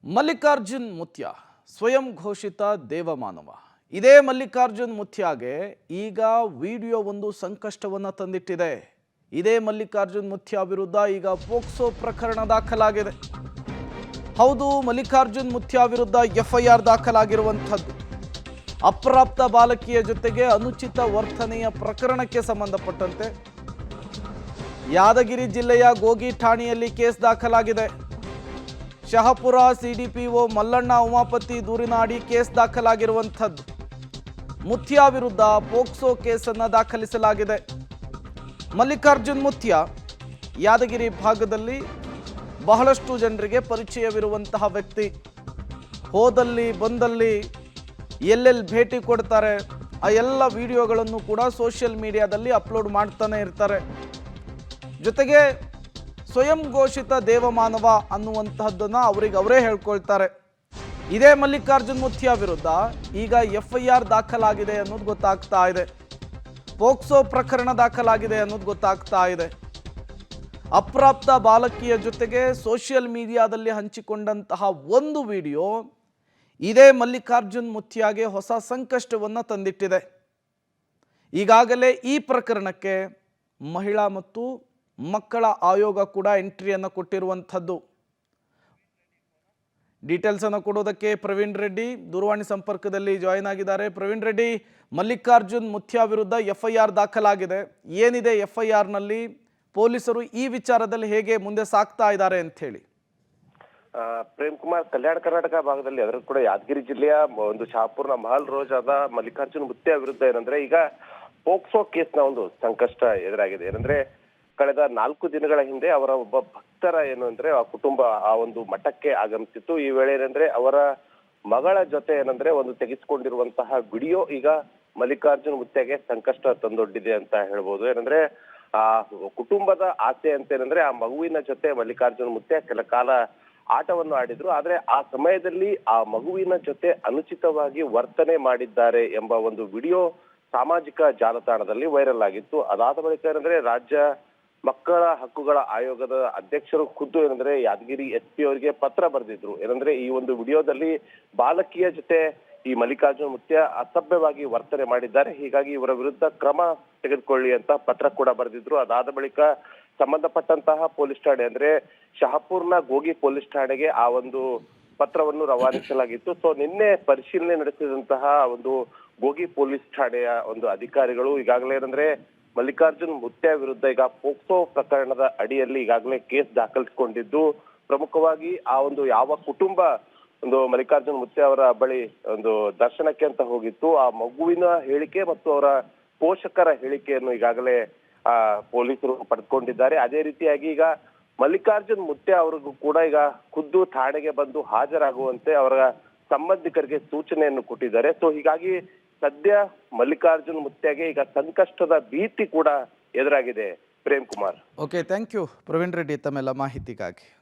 ಮಲ್ಲಿಕಾರ್ಜುನ್ ಮುತ್ಯ ಸ್ವಯಂ ಘೋಷಿತ ದೇವಮಾನವ. ಇದೇ ಮಲ್ಲಿಕಾರ್ಜುನ್ ಮುತ್ಯಾಗೆ ಈಗ ವಿಡಿಯೋ ಒಂದು ಸಂಕಷ್ಟವನ್ನು ತಂದಿಟ್ಟಿದೆ. ಇದೇ ಮಲ್ಲಿಕಾರ್ಜುನ್ ಮುತ್ಯ ವಿರುದ್ಧ ಈಗ ಪೋಕ್ಸೋ ಪ್ರಕರಣ ದಾಖಲಾಗಿದೆ. ಹೌದು, ಮಲ್ಲಿಕಾರ್ಜುನ್ ಮುತ್ಯ ವಿರುದ್ಧ ಎಫ್ಐಆರ್ ದಾಖಲಾಗಿರುವಂಥದ್ದು ಅಪ್ರಾಪ್ತ ಬಾಲಕಿಯ ಜೊತೆಗೆ ಅನುಚಿತ ವರ್ತನೆಯ ಪ್ರಕರಣಕ್ಕೆ ಸಂಬಂಧಪಟ್ಟಂತೆ ಯಾದಗಿರಿ ಜಿಲ್ಲೆಯ ಗೋಗಿ ಠಾಣೆಯಲ್ಲಿ ಕೇಸ್ ದಾಖಲಾಗಿದೆ. ಶಹಪುರ ಸಿಡಿಪಿಒ ಮಲ್ಲಣ್ಣ ಉಮಾಪತಿ ದೂರಿನ ಅಡಿ ಕೇಸ್ ದಾಖಲಾಗಿರುವಂಥದ್ದು. ಮುತ್ಯ ವಿರುದ್ಧ ಪೋಕ್ಸೋ ಕೇಸನ್ನು ದಾಖಲಿಸಲಾಗಿದೆ. ಮಲ್ಲಿಕಾರ್ಜುನ್ ಮುತ್ಯ ಯಾದಗಿರಿ ಭಾಗದಲ್ಲಿ ಬಹಳಷ್ಟು ಜನರಿಗೆ ಪರಿಚಯವಿರುವಂತಹ ವ್ಯಕ್ತಿ. ಹೋದಲ್ಲಿ ಬಂದಲ್ಲಿ ಎಲ್ಲೆಲ್ಲಿ ಭೇಟಿ ಕೊಡ್ತಾರೆ ಆ ಎಲ್ಲ ವಿಡಿಯೋಗಳನ್ನು ಕೂಡ ಸೋಷಿಯಲ್ ಮೀಡಿಯಾದಲ್ಲಿ ಅಪ್ಲೋಡ್ ಮಾಡ್ತಾನೆ ಇರ್ತಾರೆ. ಜೊತೆಗೆ ಸ್ವಯಂ ಘೋಷಿತ ದೇವಮಾನವ ಅನ್ನುವಂತಹದ್ದನ್ನು ಅವರೇ ಹೇಳ್ಕೊಳ್ತಾರೆ. ಇದೇ ಮಲ್ಲಿಕಾರ್ಜುನ್ ಮುತ್ಯ ವಿರುದ್ಧ ಈಗ ಎಫ್ಐಆರ್ ದಾಖಲಾಗಿದೆ ಅನ್ನೋದು ಗೊತ್ತಾಗ್ತಾ ಇದೆ. ಪೋಕ್ಸೋ ಪ್ರಕರಣ ದಾಖಲಾಗಿದೆ ಅನ್ನೋದು ಗೊತ್ತಾಗ್ತಾ ಇದೆ. ಅಪ್ರಾಪ್ತ ಬಾಲಕಿಯ ಜೊತೆಗೆ ಸೋಷಿಯಲ್ ಮೀಡಿಯಾದಲ್ಲಿ ಹಂಚಿಕೊಂಡಂತಹ ಒಂದು ವಿಡಿಯೋ ಇದೇ ಮಲ್ಲಿಕಾರ್ಜುನ್ ಮುತ್ಯಾಗೆ ಹೊಸ ಸಂಕಷ್ಟವನ್ನು ತಂದಿಟ್ಟಿದೆ. ಈಗಾಗಲೇ ಈ ಪ್ರಕರಣಕ್ಕೆ ಮಹಿಳಾ ಮತ್ತು ಮಕ್ಕಳ ಆಯೋಗ ಕೂಡ ಎಂಟ್ರಿಯನ್ನು ಕೊಟ್ಟಿರುವಂಥದ್ದು. ಡೀಟೇಲ್ಸ್ ಅನ್ನು ಕೊಡೋದಕ್ಕೆ ಪ್ರವೀಣ್ ರೆಡ್ಡಿ ದೂರವಾಣಿ ಸಂಪರ್ಕದಲ್ಲಿ ಜಾಯಿನ್ ಆಗಿದ್ದಾರೆ. ಪ್ರವೀಣ್ ರೆಡ್ಡಿ, ಮಲ್ಲಿಕಾರ್ಜುನ್ ಮುತ್ಯ ವಿರುದ್ಧ ಎಫ್ಐಆರ್ ದಾಖಲಾಗಿದೆ. ಏನಿದೆ ಎಫ್ಐಆರ್ನಲ್ಲಿ? ಪೊಲೀಸರು ಈ ವಿಚಾರದಲ್ಲಿ ಹೇಗೆ ಮುಂದೆ ಸಾಗ್ತಾ ಇದ್ದಾರೆ ಅಂತ ಹೇಳಿ. ಪ್ರೇಮ್ ಕುಮಾರ್, ಕಲ್ಯಾಣ ಕರ್ನಾಟಕ ಭಾಗದಲ್ಲಿ ಅದರಲ್ಲೂ ಕೂಡ ಯಾದಗಿರಿ ಜಿಲ್ಲೆಯ ಒಂದು ಶಹಾಪುರ್ನ ಮಹಲ್ ರೋಜಾದ ಮಲ್ಲಿಕಾರ್ಜುನ್ ಮುತ್ಯ ವಿರುದ್ಧ ಏನಂದ್ರೆ ಈಗ ಪೋಕ್ಸೋ ಕೇಸ್ನ ಒಂದು ಸಂಕಷ್ಟ ಎದುರಾಗಿದೆ. ಏನಂದ್ರೆ ಕಳೆದ 4 ದಿನಗಳ ಹಿಂದೆ ಅವರ ಒಬ್ಬ ಭಕ್ತರ ಏನು ಅಂದ್ರೆ ಆ ಕುಟುಂಬ ಆ ಒಂದು ಮಠಕ್ಕೆ ಆಗಮಿಸಿತ್ತು. ಈ ವೇಳೆ ಏನಂದ್ರೆ ಅವರ ಮಗಳ ಜೊತೆ ಏನಂದ್ರೆ ಒಂದು ತೆಗೆಸಿಕೊಂಡಿರುವಂತಹ ವಿಡಿಯೋ ಈಗ ಮಲ್ಲಿಕಾರ್ಜುನ್ ಮುತ್ಯಗೆ ಸಂಕಷ್ಟ ತಂದೊಡ್ಡಿದೆ ಅಂತ ಹೇಳ್ಬೋದು. ಏನಂದ್ರೆ ಆ ಕುಟುಂಬದ ಆಸೆ ಅಂತ ಏನಂದ್ರೆ ಆ ಮಗುವಿನ ಜೊತೆ ಮಲ್ಲಿಕಾರ್ಜುನ್ ಮುತ್ಯ ಕೆಲ ಕಾಲ ಆಟವನ್ನು ಆಡಿದ್ರು. ಆದ್ರೆ ಆ ಸಮಯದಲ್ಲಿ ಆ ಮಗುವಿನ ಜೊತೆ ಅನುಚಿತವಾಗಿ ವರ್ತನೆ ಮಾಡಿದ್ದಾರೆ ಎಂಬ ಒಂದು ವಿಡಿಯೋ ಸಾಮಾಜಿಕ ಜಾಲತಾಣದಲ್ಲಿ ವೈರಲ್ ಆಗಿತ್ತು. ಅದಾದ ಬಳಿಕ ಏನಂದ್ರೆ ರಾಜ್ಯ ಮಕ್ಕಳ ಹಕ್ಕುಗಳ ಆಯೋಗದ ಅಧ್ಯಕ್ಷರು ಖುದ್ದು ಏನಂದ್ರೆ ಯಾದಗಿರಿ SP ಅವರಿಗೆ ಪತ್ರ ಬರೆದಿದ್ರು. ಏನಂದ್ರೆ ಈ ಒಂದು ವಿಡಿಯೋದಲ್ಲಿ ಬಾಲಕಿಯ ಜೊತೆ ಈ ಮಲ್ಲಿಕಾರ್ಜುನ್ ಮುತ್ಯ ಅಸಭ್ಯವಾಗಿ ವರ್ತನೆ ಮಾಡಿದ್ದಾರೆ, ಹೀಗಾಗಿ ಇವರ ವಿರುದ್ಧ ಕ್ರಮ ತೆಗೆದುಕೊಳ್ಳಿ ಅಂತ ಪತ್ರ ಕೂಡ ಬರೆದಿದ್ರು. ಅದಾದ ಬಳಿಕ ಸಂಬಂಧಪಟ್ಟಂತಹ ಪೊಲೀಸ್ ಠಾಣೆ ಅಂದ್ರೆ ಶಹಾಪುರ್ನ ಗೋಗಿ ಪೊಲೀಸ್ ಠಾಣೆಗೆ ಆ ಒಂದು ಪತ್ರವನ್ನು ರವಾನಿಸಲಾಗಿತ್ತು. ಸೊ ನಿನ್ನೆ ಪರಿಶೀಲನೆ ನಡೆಸಿದಂತಹ ಒಂದು ಗೋಗಿ ಪೊಲೀಸ್ ಠಾಣೆಯ ಒಂದು ಅಧಿಕಾರಿಗಳು ಈಗಾಗಲೇ ಏನಂದ್ರೆ ಮಲ್ಲಿಕಾರ್ಜುನ್ ಮುತ್ಯ ವಿರುದ್ಧ ಈಗ ಪೋಕ್ಸೋ ಪ್ರಕರಣದ ಅಡಿಯಲ್ಲಿ ಈಗಾಗಲೇ ಕೇಸ್ ದಾಖಲಿಸಿಕೊಂಡಿದ್ದು, ಪ್ರಮುಖವಾಗಿ ಆ ಒಂದು ಯಾವ ಕುಟುಂಬ ಒಂದು ಮಲ್ಲಿಕಾರ್ಜುನ್ ಮುತ್ಯ ಅವರ ಬಳಿ ಒಂದು ದರ್ಶನಕ್ಕೆ ಅಂತ ಹೋಗಿತ್ತು, ಆ ಮಗುವಿನ ಹೇಳಿಕೆ ಮತ್ತು ಅವರ ಪೋಷಕರ ಹೇಳಿಕೆಯನ್ನು ಈಗಾಗಲೇ ಪೊಲೀಸರು ಪಡೆದುಕೊಂಡಿದ್ದಾರೆ. ಅದೇ ರೀತಿಯಾಗಿ ಈಗ ಮಲ್ಲಿಕಾರ್ಜುನ್ ಮುತ್ಯ ಅವರಿಗೂ ಕೂಡ ಈಗ ಖುದ್ದು ಠಾಣೆಗೆ ಬಂದು ಹಾಜರಾಗುವಂತೆ ಅವರ ಸಂಬಂಧಿಕರಿಗೆ ಸೂಚನೆಯನ್ನು ಕೊಟ್ಟಿದ್ದಾರೆ. ಸೊ ಹೀಗಾಗಿ ಸದ್ಯ ಮಲ್ಲಿಕಾರ್ಜುನ್ ಮುತ್ಯಗೆ ಈಗ ಸಂಕಷ್ಟದ ಭೀತಿ ಕೂಡ ಎದುರಾಗಿದೆ. Prem Kumar. Okay, thank you Praveen Reddy ತಮ್ಮೆಲ್ಲ ಮಾಹಿತಿಗಾಗಿ.